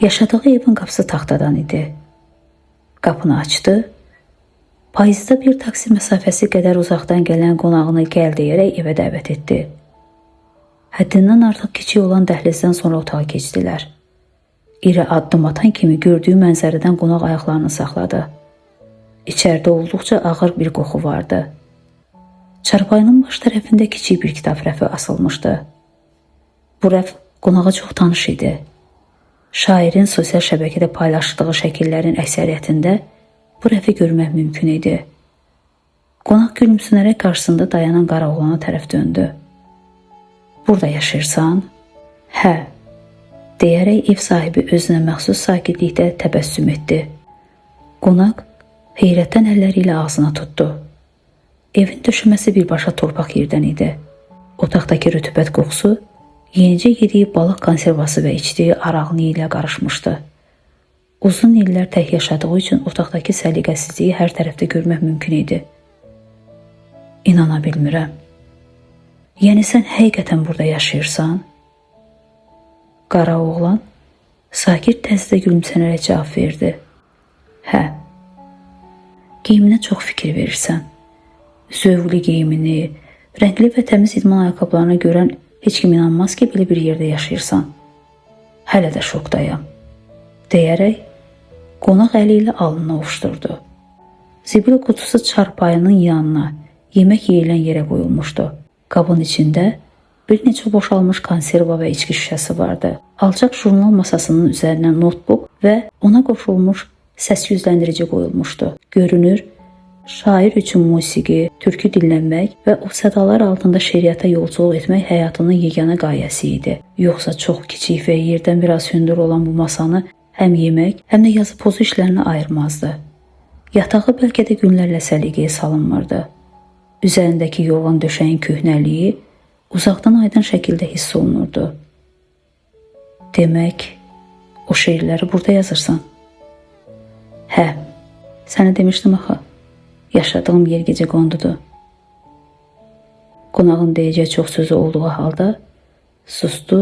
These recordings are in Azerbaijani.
Yaşadığı evin qapısı taxtadan idi. Qapını açdı. Payızda bir taksi məsafəsi qədər uzaqdan gələn qonağını gəl deyərək evə dəvət etdi. Həddindən artıq kiçik olan dəhlizdən sonra otağa keçdilər. İri addım atan kimi gördüyü mənzərədən qonaq ayaqlarını saxladı. İçəridə olduqca ağır bir qoxu vardı. Çarpayının baş tərəfində kiçik bir kitab rəfi asılmışdı. Bu rəf qonağa çox tanış idi. Şairin sosial şəbəkədə paylaşdığı şəkillərin əksəriyyətində bu rəfi görmək mümkün idi. Qonaq gülümsünərək qarşısında dayanan qara oğlana tərəf döndü. Burada yaşayırsan? Hə, deyərək ev sahibi özünə məxsus sakitlikdə təbəssüm etdi. Qonaq heyrətdən əlləri ilə ağzına tutdu. Evin döşəməsi birbaşa torpaq yerdən idi. Otaqdakı rütubət qoxusu yenicə yediyi balıq konservası və içdiyi arağını ilə qarışmışdı. Uzun illər tək yaşadığı üçün otaqdakı səliqəsizliyi hər tərəfdə görmək mümkün idi. İnana bilmirəm. Yəni sən həqiqətən burada yaşayırsan? Qara oğlan sakit tərzdə gülümsənərək cavab verdi. Hə. Geyiminə çox fikir verirsən. Zövqlü geyimini, rəngli və təmiz idman ayaqqabılarını görən heç kim inanmaz ki, belə bir yerdə yaşayırsan. Hələ də şokdayam. Deyərək qonaq əli ilə alnını ovuşdurdu. Zibil qutusu çarpayının yanına, yemək yeyilən yerə qoyulmuşdu. Qabın içində bir neçə boşalmış konserva və içki şüşəsi vardı. Alçaq jurnal masasının üzərinə notebook və ona qoşulmuş səs yüzləndirici qoyulmuşdu. Görünür, şair üçün musiqi, türkü dinləmək və o sədalar altında şeiriyyata yolculuq etmək həyatının yeganə qayəsi idi. Yoxsa çox kiçik və yerdən biraz hündür olan bu masanı həm yemək, həm də yazı pozu işlərini ayırmazdı. Yatağı bəlkə də günlərlə səliqəyə salınmırdı. Üzərindəki yoğun döşəyin köhnəliyi uzaqdan aydın şəkildə hiss olunurdu. Demək, o şeirləri burada yazırsan. Hə, sənə demişdim axı, yaşadığım yer gecə qondudur. Qonağın deyəcək çox sözü olduğu halda sustu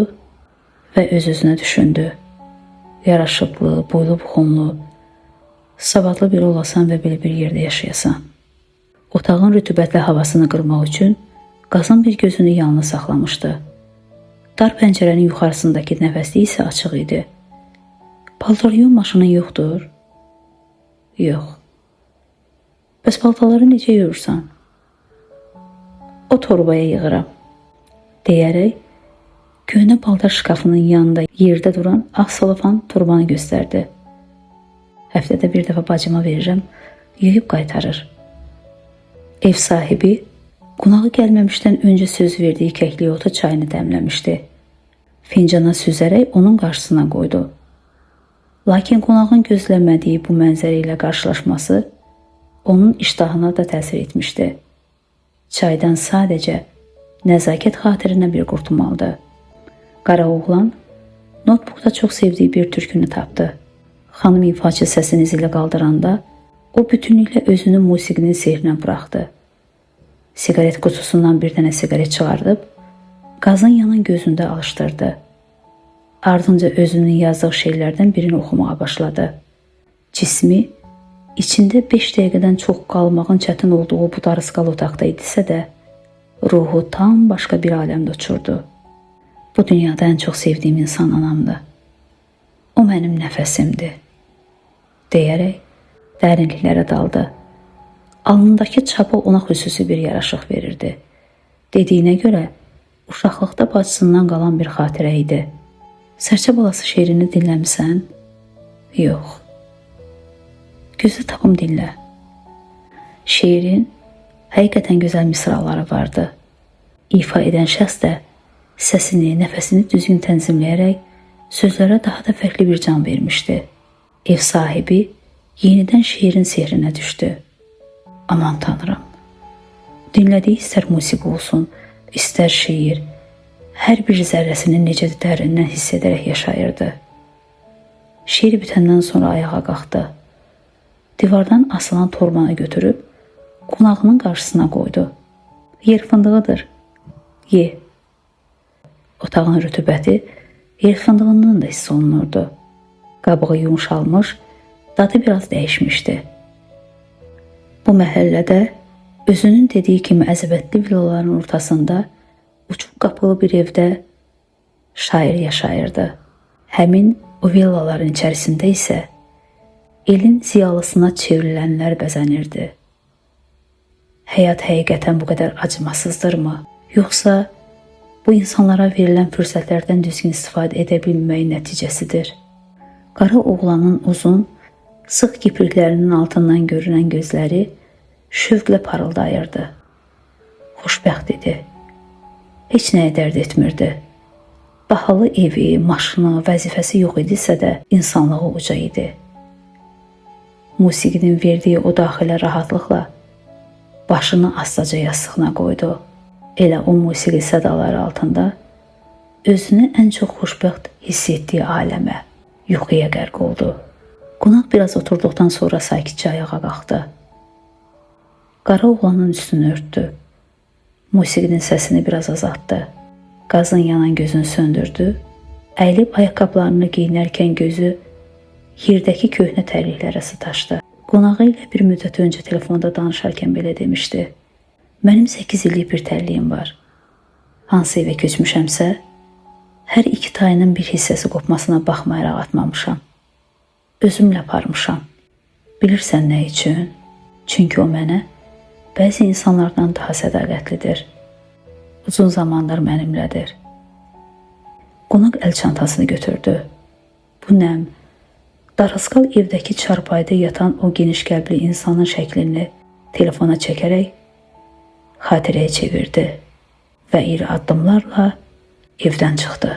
və öz-özünə düşündü. Yaraşıqlı, boylu buxunlu, savadlı biri olasan və belə bir yerdə yaşayasan. Otağın rütubətli havasını qırmaq üçün qazın bir gözünü yanına saxlamışdı. Dar pəncərənin yuxarısındakı nəfəsliyi isə açıq idi. Paltaryon maşının yoxdur? Yox. Bəs paltaları necə yuyursan? O torbaya yığıram. Deyərək, köhnə paltar şkafının yanında yerdə duran ağ salofan torbanı göstərdi. Həftədə bir dəfə bacıma verirəm, yuyub qaytarır. Ev sahibi qonağı gəlməmişdən öncə söz verdiyi kəklik otu çayını dəmləmişdi. Fincana süzərək onun qarşısına qoydu. Lakin qonağın gözləmədiyi bu mənzərə ilə qarşılaşması onun iştahına da təsir etmişdi. Çaydan sadəcə nəzakət xatirinə bir qurtum aldı. Qara oğlan notebookda çox sevdiyi bir türkünü tapdı. Xanım ifaçı səsini zilə qaldıranda o bütünlüklə özünü musiqinin sehrinə buraxdı. Siqaret qutusundan bir dənə siqaret çıxardıb, qazın yanan gözündə alışdırdı. Ardınca özünün yazdığı şeirlərdən birini oxumağa başladı. Cismi içində 5 dəqiqədən çox qalmağın çətin olduğu bu darısqal otaqda idisə də, ruhu tam başqa bir aləmdə uçurdu. Bu dünyada ən çox sevdiyim insan anamdır. O mənim nəfəsimdir. Deyərək dərinliklərə daldı. Alnındakı çapı ona xüsusi bir yaraşıq verirdi. Dediyinə görə uşaqlıqda bacısından qalan bir xatirə idi. Sərçə balası şeirini dinləmisən? Yox. Gözlə tapım dinlə. Şeirin həqiqətən gözəl misraları vardı. İfa edən şəxs də səsini, nəfəsini düzgün tənzimləyərək sözlərə daha da fərqli bir can vermişdi. Ev sahibi yenidən şeirin sehrinə düşdü. Aman tanrım. Dinlədiyi istər musiqi olsun, istər şeir, hər bir zərrəsini necə dərindən hiss edərək yaşayırdı. Şeir bitəndən sonra ayağa qalxdı. Divardan asılan torbanı götürüb qonağının qarşısına qoydu. Yer fındığıdır. Ye. Otağın rütubəti yer fındığından da hiss olunurdu. Qabığı yumşalmış, dadı biraz dəyişmişdi. Bu məhəllədə özünün dediyi kimi əzəmətli villaların ortasında uçuq qapılı bir evdə şair yaşayırdı. Həmin o villaların içərisində isə elin ziyalısına çevrilənlər bəzənirdi. Həyat həqiqətən bu qədər acımasızdırmı? Yoxsa bu insanlara verilən fürsətlərdən düzgün istifadə edə bilməyin nəticəsidir? Qara oğlanın uzun, sıx kipriklərinin altından görünən gözləri şövqlə parıldayırdı. Xoşbəxt idi. Heç nəyə dərd etmirdi. Bahalı evi, maşını, vəzifəsi yox idisə də insanlığı uca idi. Musiqinin verdiyi o daxilə rahatlıqla başını astaca yastığına qoydu. Elə o musiqi sədaları altında özünü ən çox xoşbəxt hiss etdiyi aləmə, yuxuya qərq oldu. Qonaq biraz oturduqdan sonra sakitcə ayağa qalxdı. Qara oğlanın üstünü örtdü. Musiqinin səsini biraz azaltdı. Qazın yanan gözünü söndürdü. Əyilib ayaqqabılarını geyinərkən gözü yerdəki köhnə tərliklərə sataşdı. Qonağı ilə bir müddət öncə telefonda danışarkən belə demişdi. Mənim 8 illik bir tərliyim var. Hansı evə köçmüşəmsə, hər iki tayının bir hissəsi qopmasına baxmayaraq atmamışam. Özümlə aparmışam. Bilirsən nə üçün? Çünki o mənə bəzi insanlardan daha sədaqətlidir. Uzun zamandır mənimlədir. Qonaq əl çantasını götürdü. Bu nəm, darısqal evdəki çarpayda yatan o geniş qəlbli insanın şəklini telefona çəkərək xatirəyə çevirdi və iri addımlarla evdən çıxdı.